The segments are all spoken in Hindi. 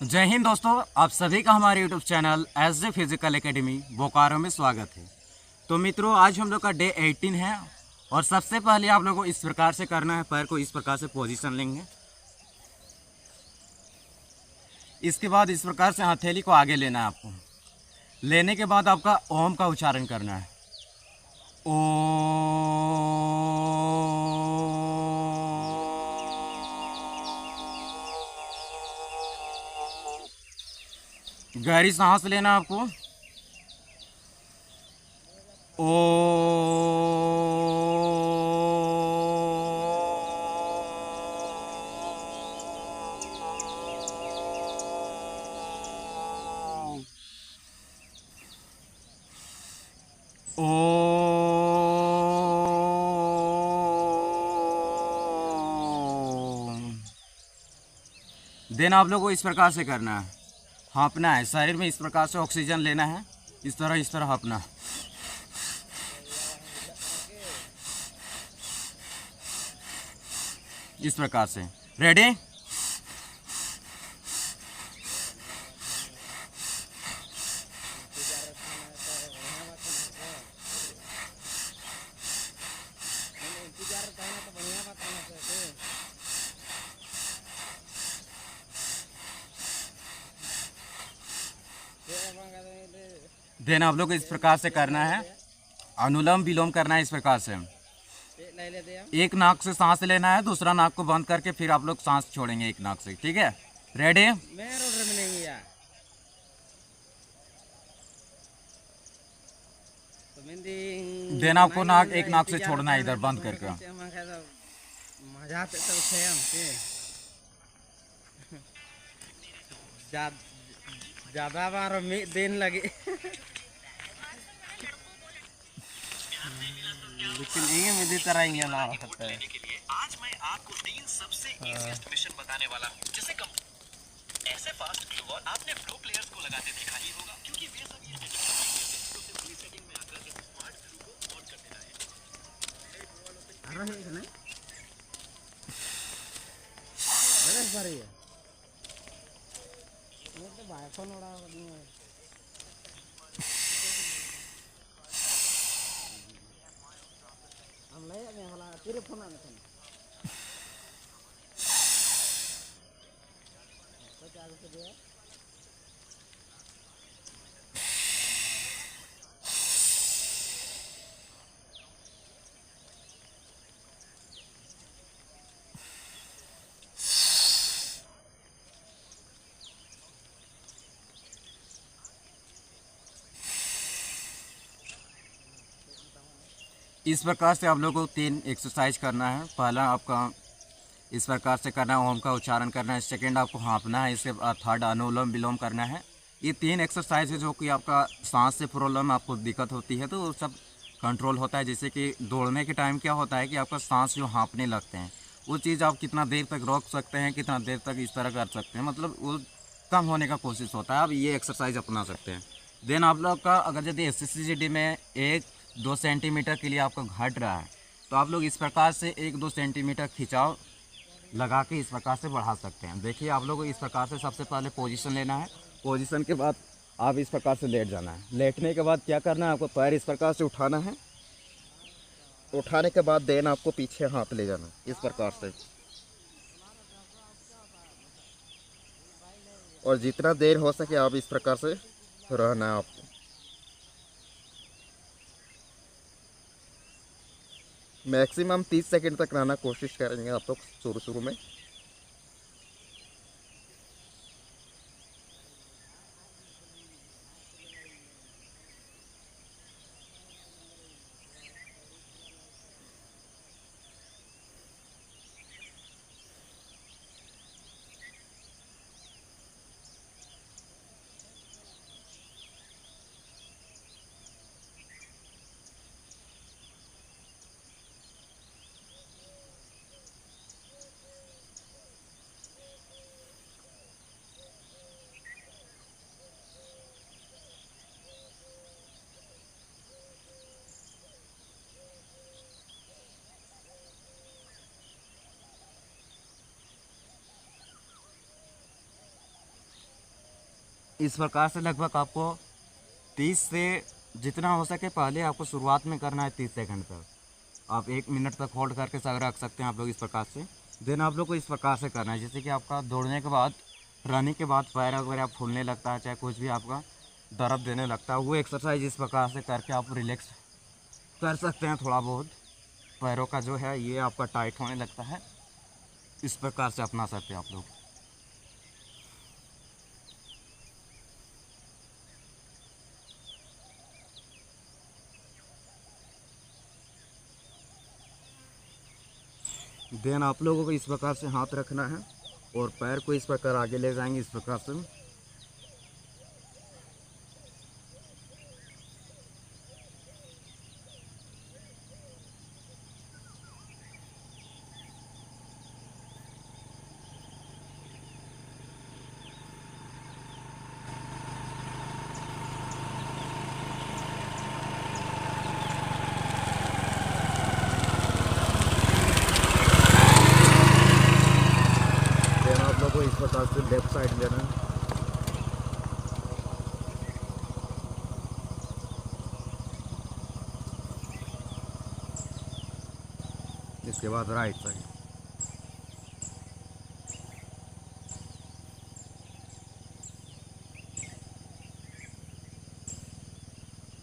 जय हिंद दोस्तों, आप सभी का हमारे यूट्यूब चैनल एस जे फिजिकल एकेडमी बोकारो में स्वागत है। तो मित्रों, आज हम लोग का डे 18 है और सबसे पहले आप लोगों को इस प्रकार से करना है। पैर को इस प्रकार से पोजीशन लेंगे। इसके बाद इस प्रकार से हथेली को आगे लेना है आपको। लेने के बाद आपका ओम का उच्चारण करना है। ओ गहरी सांस लेना आपको। ओ देन आप लोग को इस प्रकार से करना है, हाँपना है। शरीर में इस प्रकार से ऑक्सीजन लेना है। इस तरह हाँपना। इस प्रकार से। रेडी? देन आप लोग को इस प्रकार से करना है, अनुलोम विलोम करना है। इस प्रकार से एक नाक से सांस लेना है, दूसरा नाक को बंद करके फिर आप लोग सांस छोड़ेंगे एक नाक से। ठीक है? रेडी? देन आपको एक नाक से छोड़ना है, इधर बंद करके। ज्यादा बार दिन लगे लेकिन ये मेरी तरह ही ना सकता है। आज मैं आपको 3 सबसे इजीएस्ट मिशन बताने वाला हूं, जिसे ऐसे फास्ट ग्लू वॉल आपने प्रो प्लेयर्स को लगाते देखा ही होगा, क्योंकि वे सब ये सेटिंग में आकर स्मार्ट ग्लू को ऑन कर देना है। अरे है ना, अरे बारी है ये तो भाई फोन उड़ा दिया। हम ले आए वाला तेरे फोन आने थे तो क्या कर दिया। इस प्रकार से आप लोगों को 3 एक्सरसाइज करना है। पहला आपका इस प्रकार से करना है, ओम का उच्चारण करना है। सेकेंड आपको हाँपना है। इसके बाद थर्ड अनुलोम विलोम करना है। ये 3 एक्सरसाइज है जो कि आपका सांस से प्रॉब्लम आपको दिक्कत होती है तो वो सब कंट्रोल होता है। जैसे कि दौड़ने के टाइम क्या होता है कि आपका सांस जो हाँपने लगते हैं, वो चीज़ आप कितना देर तक रोक सकते हैं, कितना देर तक इस तरह कर सकते हैं, मतलब वो कम होने का कोशिश होता है। आप ये एक्सरसाइज अपना सकते हैं। देन आप लोग का अगर यदि SSCGD में 1-2 सेंटीमीटर के लिए आपका घट रहा है तो आप लोग इस प्रकार से 1-2 सेंटीमीटर खिंचाव लगा के इस प्रकार से बढ़ा सकते हैं। देखिए, आप लोगों को इस प्रकार से सबसे पहले पोजीशन लेना है। पोजीशन के बाद आप इस प्रकार से लेट जाना है। लेटने के बाद क्या करना है, आपको पैर इस प्रकार से उठाना है। उठाने के बाद देन आपको पीछे हाथ ले जाना है इस प्रकार से, और जितना देर हो सके आप इस प्रकार से रहना है आपको। मैक्सिमम 30 सेकंड तक रहना कोशिश करेंगे आप लोग शुरू में। इस प्रकार से लगभग आपको 30 से जितना हो सके पहले आपको शुरुआत में करना है 30 सेकंड तक। आप 1 मिनट तक होल्ड करके रख सकते हैं आप लोग इस प्रकार से। देन आप लोग को इस प्रकार से करना है, जैसे कि आपका दौड़ने के बाद, रनिंग के बाद पैर वगैरह फूलने लगता है, चाहे कुछ भी आपका दर्द देने लगता है, वो एक्सरसाइज इस प्रकार से करके आप रिलैक्स कर सकते हैं। थोड़ा बहुत पैरों का जो है ये आपका टाइट होने लगता है, इस प्रकार से अपना सकते हैं आप लोग। देन आप लोगों को इस प्रकार से हाथ रखना है और पैर को इस प्रकार आगे ले जाएंगे इस प्रकार से। देन आप लोगों को इस प्रकार से लेफ्ट साइड लेना है, इसके बाद राइट साइड।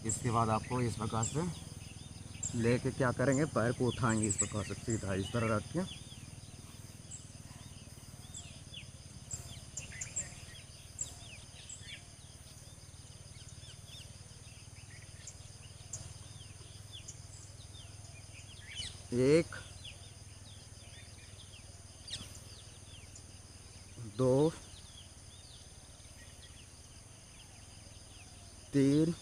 इसके बाद आपको इस प्रकार से लेके क्या करेंगे, पैर को उठाएंगे इस प्रकार से सीधा इस तरह रख के। एक, दो, तीन,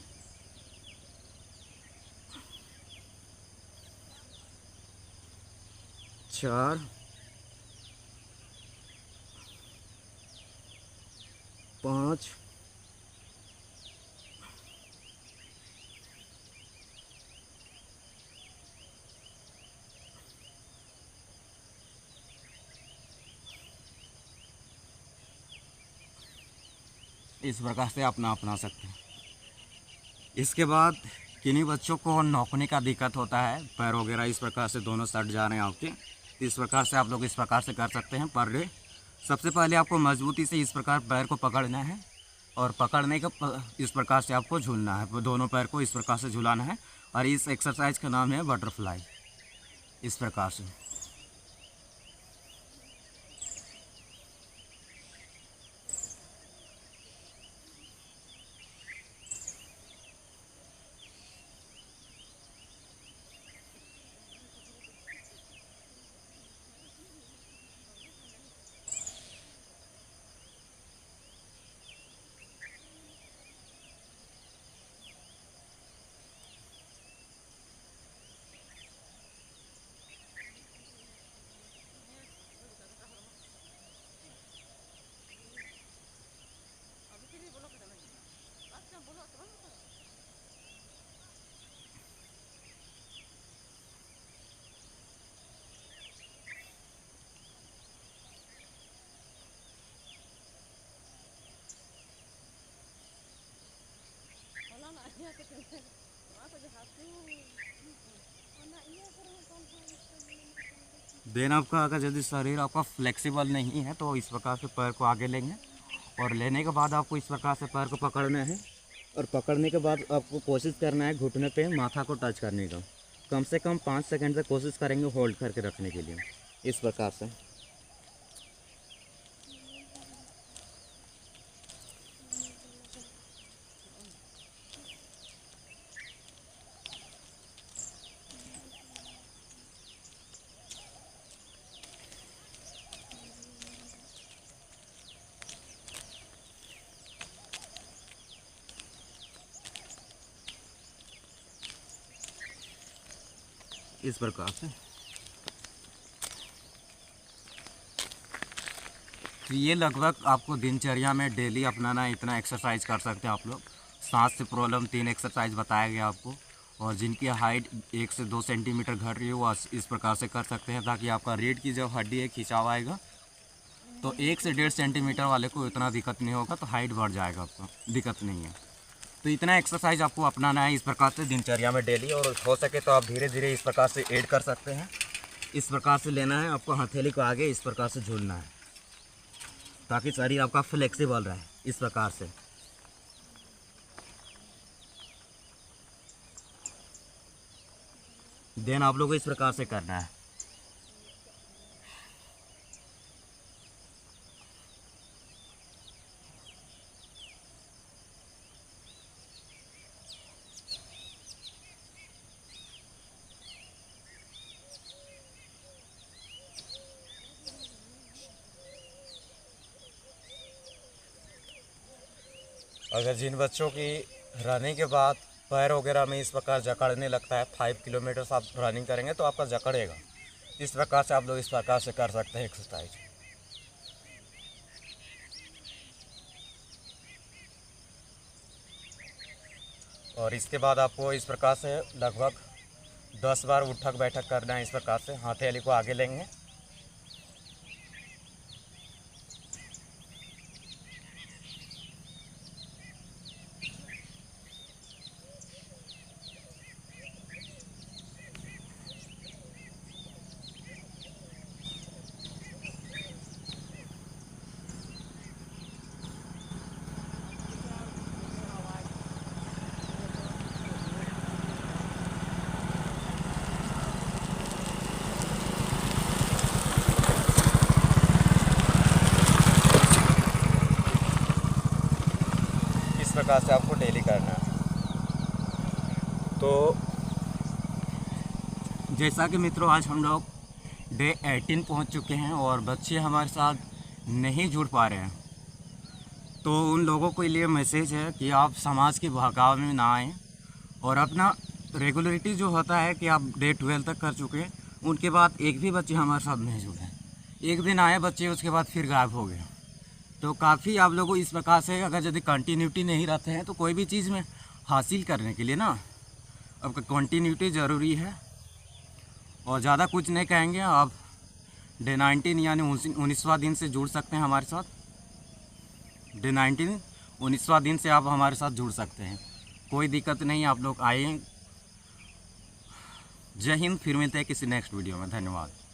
चार, पाँच, इस प्रकार से अपना सकते हैं। इसके बाद किन्हीं बच्चों को नोकने का दिक्कत होता है, पैर वगैरह इस प्रकार से दोनों सट जा रहे हैं आपके, इस प्रकार से आप लोग इस प्रकार से कर सकते हैं पर डे। सबसे पहले आपको मजबूती से इस प्रकार पैर को पकड़ना है और पकड़ने का इस प्रकार से आपको झूलना है, दोनों पैर को इस प्रकार से झुलाना है। और इस एक्सरसाइज का नाम है बटरफ्लाई, इस प्रकार से। देन आपका अगर यदि शरीर आपका फ्लेक्सिबल नहीं है तो इस प्रकार से पैर को आगे लेंगे और लेने के बाद आपको इस प्रकार से पैर को पकड़ना है और पकड़ने के बाद आपको कोशिश करना है घुटने पे माथा को टच करने का। कम से कम 5 सेकंड तक कोशिश करेंगे होल्ड करके रखने के लिए, इस प्रकार से। इस प्रकार से तो ये लगभग आपको दिनचर्या में डेली अपनाना है, इतना एक्सरसाइज कर सकते हैं आप लोग। सांस से प्रॉब्लम 3 एक्सरसाइज बताया गया आपको, और जिनकी हाइट 1 से 2 सेंटीमीटर घट रही है वो इस प्रकार से कर सकते हैं, ताकि आपका रीढ़ की जो हड्डी है खिंचाव आएगा तो 1 से 1.5 सेंटीमीटर वाले को इतना दिक्कत नहीं होगा, तो हाइट बढ़ जाएगा, आपको दिक्कत नहीं है। तो इतना एक्सरसाइज आपको अपनाना है इस प्रकार से दिनचर्या में डेली, और हो सके तो आप धीरे धीरे इस प्रकार से ऐड कर सकते हैं। इस प्रकार से लेना है आपको, हथेली को आगे इस प्रकार से झूलना है ताकि शरीर आपका फ्लेक्सिबल रहे इस प्रकार से। देन आप लोगों को इस प्रकार से करना है। अगर जिन बच्चों की रनिंग के बाद पैर वगैरह में इस प्रकार जकड़ने लगता है, 5 किलोमीटर आप रनिंग करेंगे तो आपका जकड़ेगा, इस प्रकार से आप लोग इस प्रकार से कर सकते हैं एक्सरसाइज। और इसके बाद आपको इस प्रकार से लगभग 10 बार उठक बैठक करना है। इस प्रकार से हथेली को आगे लेंगे, प्रकार से आपको डेली करना है। तो जैसा कि मित्रों, आज हम लोग डे 18 पहुंच चुके हैं और बच्चे हमारे साथ नहीं जुड़ पा रहे हैं, तो उन लोगों के लिए मैसेज है कि आप समाज की बहकाव में ना आएँ और अपना रेगुलरिटी जो होता है कि आप डे 12 तक कर चुके हैं, उनके बाद एक भी बच्चे हमारे साथ नहीं जुड़े। एक दिन आए बच्चे, उसके बाद फिर गायब हो गए। तो काफ़ी आप लोगों इस प्रकार से अगर यदि कंटिन्यूटी नहीं रहते हैं तो कोई भी चीज़ में हासिल करने के लिए ना अब कंटिन्यूटी ज़रूरी है। और ज़्यादा कुछ नहीं कहेंगे, आप डे 19 यानी 19वां दिन से जुड़ सकते हैं हमारे साथ। डे 19 19वां दिन से आप हमारे साथ जुड़ सकते हैं, कोई दिक्कत नहीं, आप लोग आइए। जय हिंद, फिर मिलते हैं किसी नेक्स्ट वीडियो में। धन्यवाद।